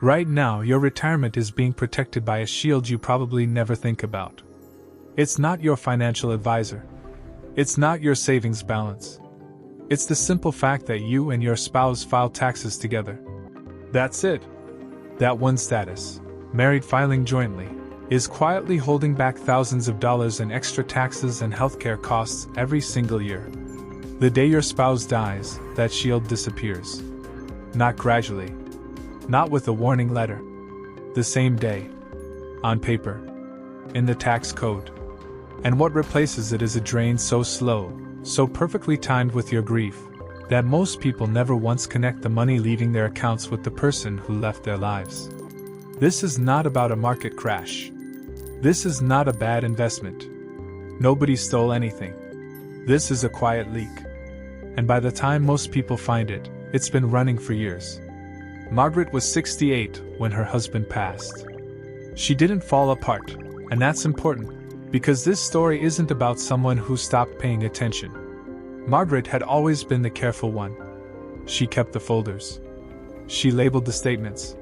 Right now, your retirement is being protected by a shield you probably never think about. It's not your financial advisor. It's not your savings balance. It's the simple fact that you and your spouse file taxes together. That's it. That one status, married filing jointly, is quietly holding back thousands of dollars in extra taxes and healthcare costs every single year. The day your spouse dies, that shield disappears. Not gradually. Not with a warning letter. The same day. On paper. In the tax code. And what replaces it is a drain so slow, so perfectly timed with your grief, that most people never once connect the money leaving their accounts with the person who left their lives. This is not about a market crash. This is not a bad investment. Nobody stole anything. This is a quiet leak. And by the time most people find it, it's been running for years. Margaret was 68 when her husband passed. She didn't fall apart, and that's important, because this story isn't about someone who stopped paying attention. Margaret had always been the careful one. She kept the folders. She labeled the statements.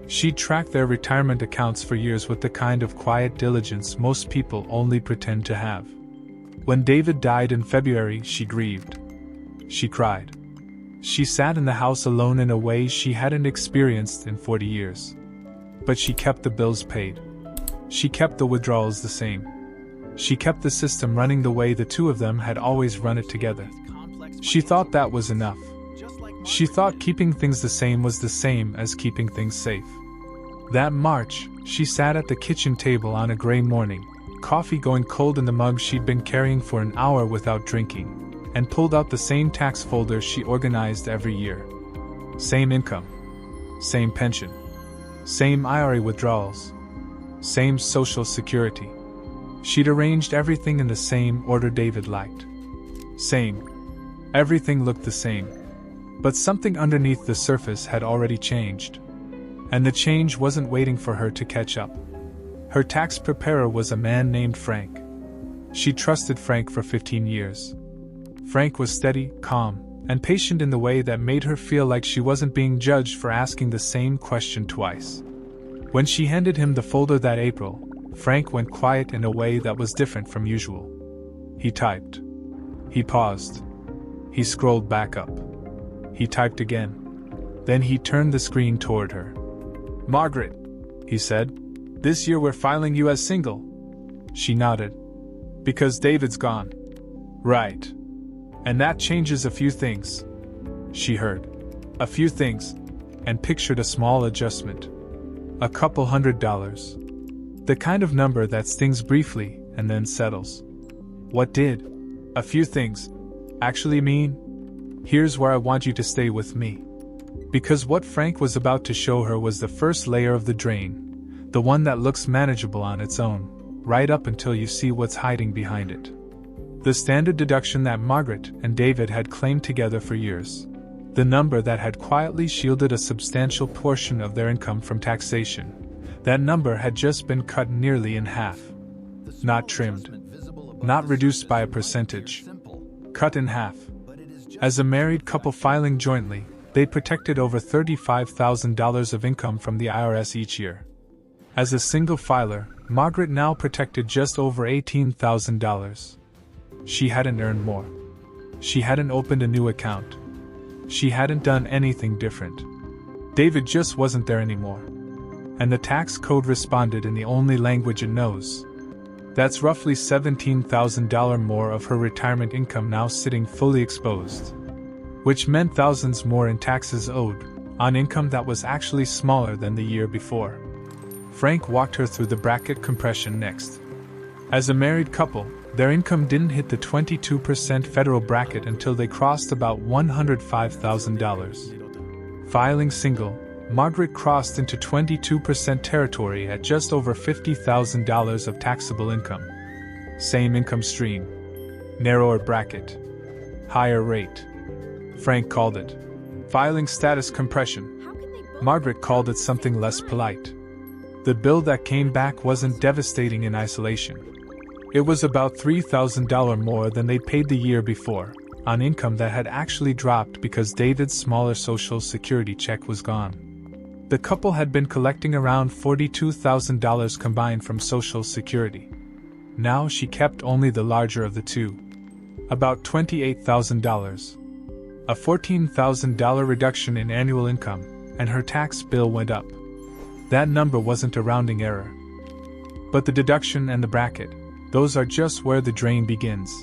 She tracked their retirement accounts for years with the kind of quiet diligence most people only pretend to have. When David died in February, she grieved. She cried. She sat in the house alone in a way she hadn't experienced in 40 years. But she kept the bills paid. She kept the withdrawals the same. She kept the system running the way the two of them had always run it together. She thought that was enough. She thought keeping things the same was the same as keeping things safe. That March, she sat at the kitchen table on a gray morning, coffee going cold in the mug she'd been carrying for an hour without drinking, and pulled out the same tax folder she organized every year. Same income. Same pension. Same IRA withdrawals. Same Social Security. She'd arranged everything in the same order David liked. Same. Everything looked the same. But something underneath the surface had already changed. And the change wasn't waiting for her to catch up. Her tax preparer was a man named Frank. She trusted Frank for 15 years. Frank was steady, calm, and patient in the way that made her feel like she wasn't being judged for asking the same question twice. When she handed him the folder that April, Frank went quiet in a way that was different from usual. He typed. He paused. He scrolled back up. He typed again. Then he turned the screen toward her. "Margaret," he said, "this year we're filing you as single." She nodded. "Because David's gone." "Right. And that changes a few things." She heard. A few things. And pictured a small adjustment. A couple $100. The kind of number that stings briefly and then settles. What did "a few things" actually mean? Here's where I want you to stay with me. Because what Frank was about to show her was the first layer of the drain, the one that looks manageable on its own, right up until you see what's hiding behind it. The standard deduction that Margaret and David had claimed together for years. The number that had quietly shielded a substantial portion of their income from taxation. That number had just been cut nearly in half. Not trimmed. Not reduced by a percentage. Cut in half. As a married couple filing jointly, they protected over $35,000 of income from the IRS each year. As a single filer, Margaret now protected just over $18,000. She hadn't earned more. She hadn't opened a new account. She hadn't done anything different. David just wasn't there anymore. And the tax code responded in the only language it knows. That's roughly $17,000 more of her retirement income now sitting fully exposed. Which meant thousands more in taxes owed, on income that was actually smaller than the year before. Frank walked her through the bracket compression next. As a married couple, their income didn't hit the 22% federal bracket until they crossed about $105,000. Filing single, Margaret crossed into 22% territory at just over $50,000 of taxable income. Same income stream. Narrower bracket. Higher rate. Frank called it filing status compression. Margaret called it something less polite. The bill that came back wasn't devastating in isolation. It was about $3,000 more than they'd paid the year before, on income that had actually dropped because David's smaller Social Security check was gone. The couple had been collecting around $42,000 combined from Social Security. Now she kept only the larger of the two, about $28,000. A $14,000 reduction in annual income, and her tax bill went up. That number wasn't a rounding error. But the deduction and the bracket, those are just where the drain begins.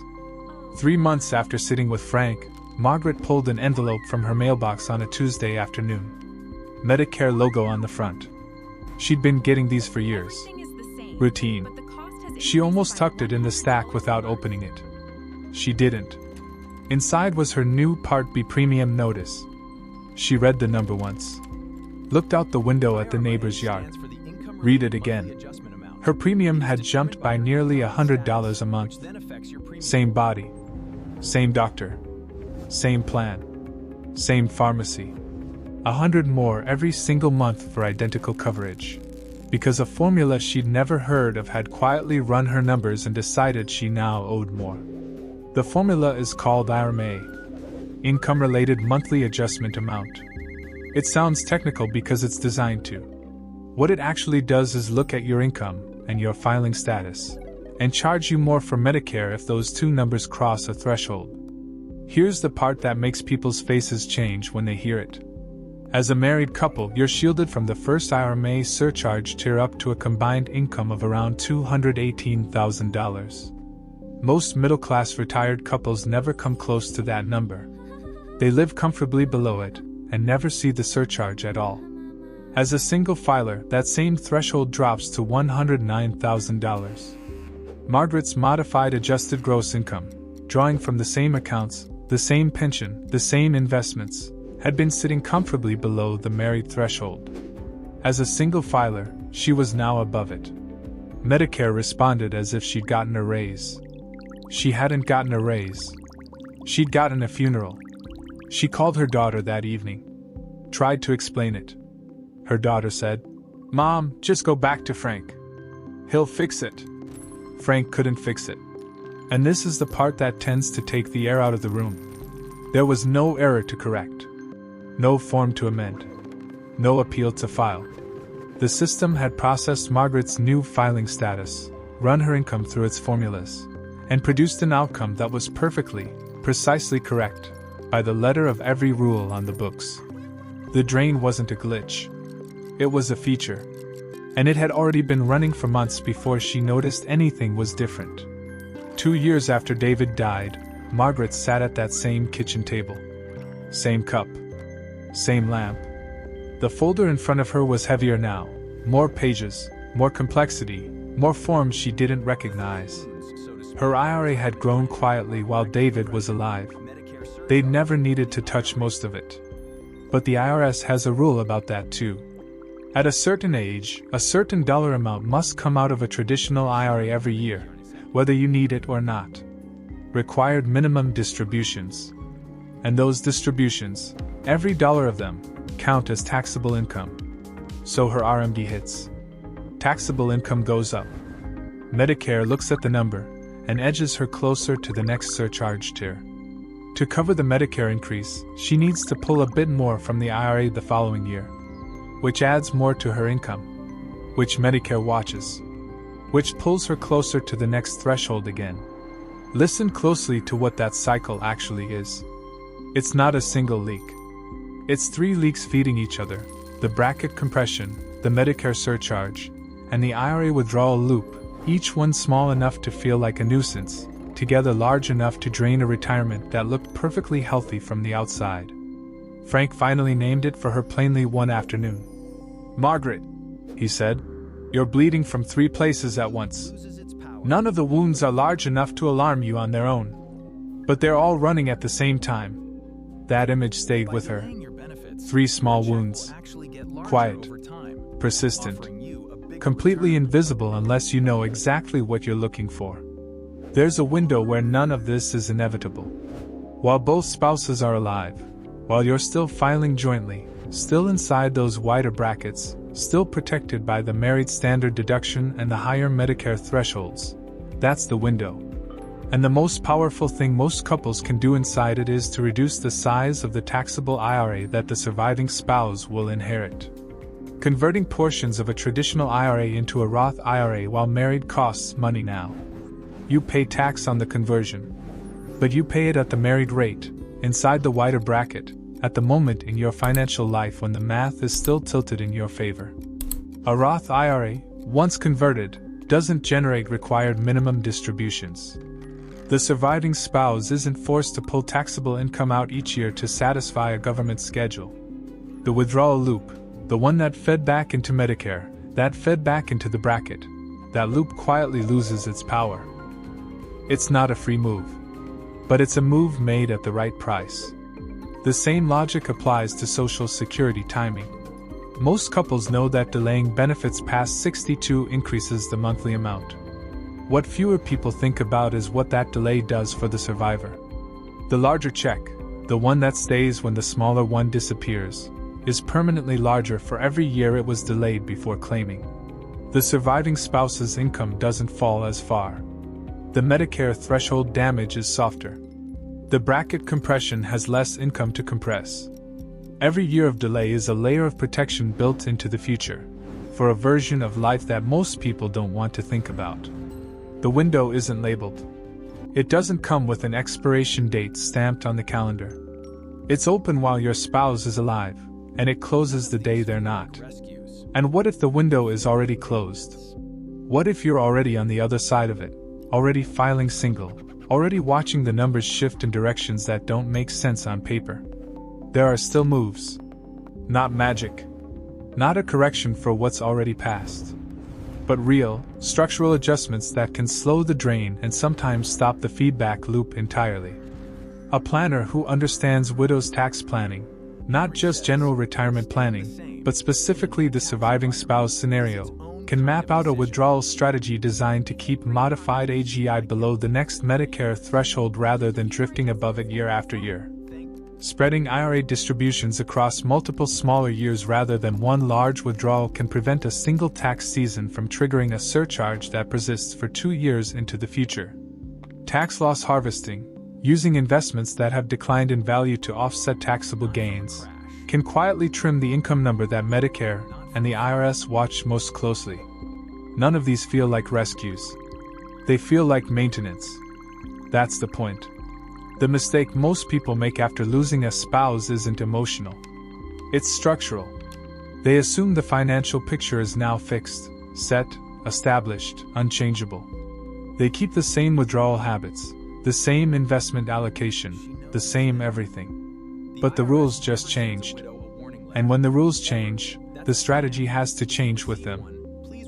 3 months after sitting with Frank, Margaret pulled an envelope from her mailbox on a Tuesday afternoon. Medicare logo on the front. She'd been getting these for years. Routine. She almost tucked it in the stack without opening it. She didn't. Inside was her new Part B premium notice. She read the number once. Looked out the window at the neighbor's yard. Read it again. Her premium had jumped by nearly $100 a month. Same body. Same doctor. Same plan. Same pharmacy. 100 more every single month for identical coverage. Because a formula she'd never heard of had quietly run her numbers and decided she now owed more. The formula is called IRS, Income-Related Monthly Adjustment Amount. It sounds technical because it's designed to. What it actually does is look at your income and your filing status, and charge you more for Medicare if those two numbers cross a threshold. Here's the part that makes people's faces change when they hear it. As a married couple, you're shielded from the first IRS surcharge tier up to a combined income of around $218,000. Most middle-class retired couples never come close to that number. They live comfortably below it and never see the surcharge at all. As a single filer, that same threshold drops to $109,000. Margaret's modified adjusted gross income, drawing from the same accounts, the same pension, the same investments, had been sitting comfortably below the married threshold. As a single filer, she was now above it. Medicare responded as if she'd gotten a raise. She hadn't gotten a raise. She'd gotten a funeral. She called her daughter that evening. Tried to explain it. Her daughter said, "Mom, just go back to Frank. He'll fix it." Frank couldn't fix it. And this is the part that tends to take the air out of the room. There was no error to correct. No form to amend. No appeal to file. The system had processed Margaret's new filing status, run her income through its formulas, and produced an outcome that was perfectly, precisely correct, by the letter of every rule on the books. The drain wasn't a glitch. It was a feature. And it had already been running for months before she noticed anything was different. 2 years after David died, Margaret sat at that same kitchen table. Same cup. Same lamp. The folder in front of her was heavier now. More pages, more complexity, more forms she didn't recognize. Her IRA had grown quietly while David was alive. They'd never needed to touch most of it. But the IRS has a rule about that too. At a certain age, a certain dollar amount must come out of a traditional IRA every year, whether you need it or not. Required minimum distributions. And those distributions, every dollar of them, count as taxable income. So her RMD hits. Taxable income goes up. Medicare looks at the number and edges her closer to the next surcharge tier. To cover the Medicare increase, she needs to pull a bit more from the IRA the following year, which adds more to her income, which Medicare watches, which pulls her closer to the next threshold again. Listen closely to what that cycle actually is. It's not a single leak. It's 3 leaks feeding each other: the bracket compression, the Medicare surcharge, and the IRA withdrawal loop, each one small enough to feel like a nuisance, together large enough to drain a retirement that looked perfectly healthy from the outside. Frank finally named it for her plainly one afternoon. "Margaret," he said, "you're bleeding from 3 places at once. None of the wounds are large enough to alarm you on their own, but they're all running at the same time." That image stayed with her. 3 small wounds. Quiet. Persistent. Completely invisible unless you know exactly what you're looking for. There's a window where none of this is inevitable. While both spouses are alive, while you're still filing jointly, still inside those wider brackets, still protected by the married standard deduction and the higher Medicare thresholds. That's the window. And the most powerful thing most couples can do inside it is to reduce the size of the taxable IRA that the surviving spouse will inherit. Converting portions of a traditional IRA into a Roth IRA while married costs money now. You pay tax on the conversion, but you pay it at the married rate, inside the wider bracket, at the moment in your financial life when the math is still tilted in your favor. A Roth IRA, once converted, doesn't generate required minimum distributions. The surviving spouse isn't forced to pull taxable income out each year to satisfy a government schedule. The withdrawal loop, the one that fed back into Medicare, that fed back into the bracket, that loop quietly loses its power. It's not a free move, but it's a move made at the right price. The same logic applies to Social Security timing. Most couples know that delaying benefits past 62 increases the monthly amount. What fewer people think about is what that delay does for the survivor. The larger check, the one that stays when the smaller one disappears, is permanently larger for every year it was delayed before claiming. The surviving spouse's income doesn't fall as far. The Medicare threshold damage is softer. The bracket compression has less income to compress. Every year of delay is a layer of protection built into the future, for a version of life that most people don't want to think about. The window isn't labeled. It doesn't come with an expiration date stamped on the calendar. It's open while your spouse is alive, and it closes the day they're not. And what if the window is already closed? What if you're already on the other side of it, already filing single, already watching the numbers shift in directions that don't make sense on paper? There are still moves. Not magic. Not a correction for what's already passed. But real, structural adjustments that can slow the drain and sometimes stop the feedback loop entirely. A planner who understands widow's tax planning, not just general retirement planning, but specifically the surviving spouse scenario, can map out a withdrawal strategy designed to keep modified AGI below the next Medicare threshold rather than drifting above it year after year. Spreading IRA distributions across multiple smaller years rather than one large withdrawal can prevent a single tax season from triggering a surcharge that persists for 2 years into the future. Tax loss harvesting, using investments that have declined in value to offset taxable gains, can quietly trim the income number that Medicare and the IRS watch most closely. None of these feel like rescues. They feel like maintenance. That's the point. The mistake most people make after losing a spouse isn't emotional. It's structural. They assume the financial picture is now fixed, set, established, unchangeable. They keep the same withdrawal habits, the same investment allocation, the same everything. But the rules just changed. And when the rules change, the strategy has to change with them.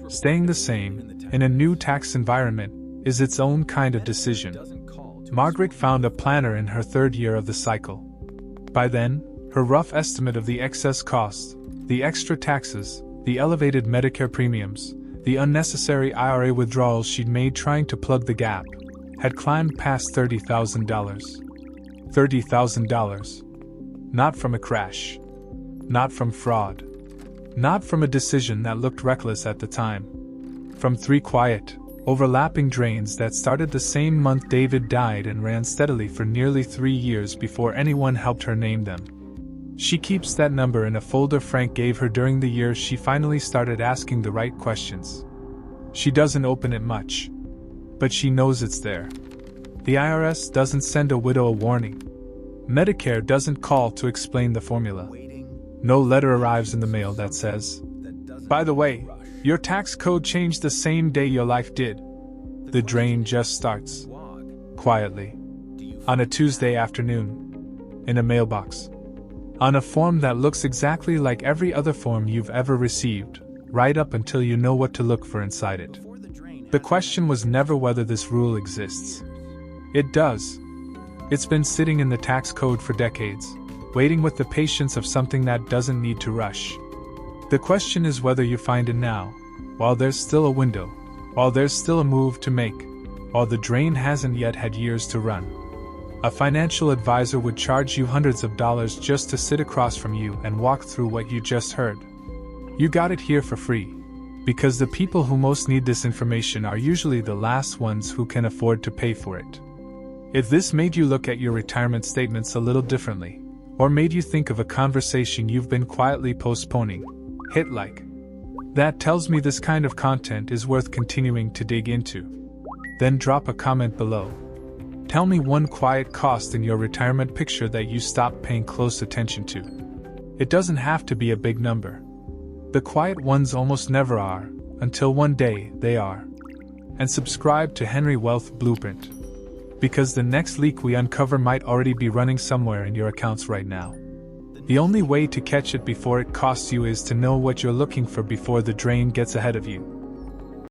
Staying the same, in a new tax environment, is its own kind of decision. Margaret found a planner in her 3rd year of the cycle. By then, her rough estimate of the excess costs, the extra taxes, the elevated Medicare premiums, the unnecessary IRA withdrawals she'd made trying to plug the gap, had climbed past $30,000. $30,000. Not from a crash. Not from fraud. Not from a decision that looked reckless at the time. From 3 quiet, overlapping drains that started the same month David died and ran steadily for nearly 3 years before anyone helped her name them. She keeps that number in a folder Frank gave her during the year she finally started asking the right questions. She doesn't open it much, but she knows it's there. The IRS doesn't send a widow a warning. Medicare doesn't call to explain the formula. No letter arrives in the mail that says, "By the way, your tax code changed the same day your life did." The drain just starts. Quietly. On a Tuesday afternoon. In a mailbox. On a form that looks exactly like every other form you've ever received, right up until you know what to look for inside it. The question was never whether this rule exists. It does. It's been sitting in the tax code for decades, waiting with the patience of something that doesn't need to rush. The question is whether you find it now, while there's still a window, while there's still a move to make, while the drain hasn't yet had years to run. A financial advisor would charge you hundreds of dollars just to sit across from you and walk through what you just heard. You got it here for free, because the people who most need this information are usually the last ones who can afford to pay for it. If this made you look at your retirement statements a little differently, or made you think of a conversation you've been quietly postponing, Hit like. That tells me this kind of content is worth continuing to dig into. Then drop a comment below. Tell me one quiet cost in your retirement picture that you stopped paying close attention to. It doesn't have to be a big number. The quiet ones almost never are, until one day they are. And subscribe to Henry Wealth Blueprint. Because the next leak we uncover might already be running somewhere in your accounts right now. The only way to catch it before it costs you is to know what you're looking for before the drain gets ahead of you.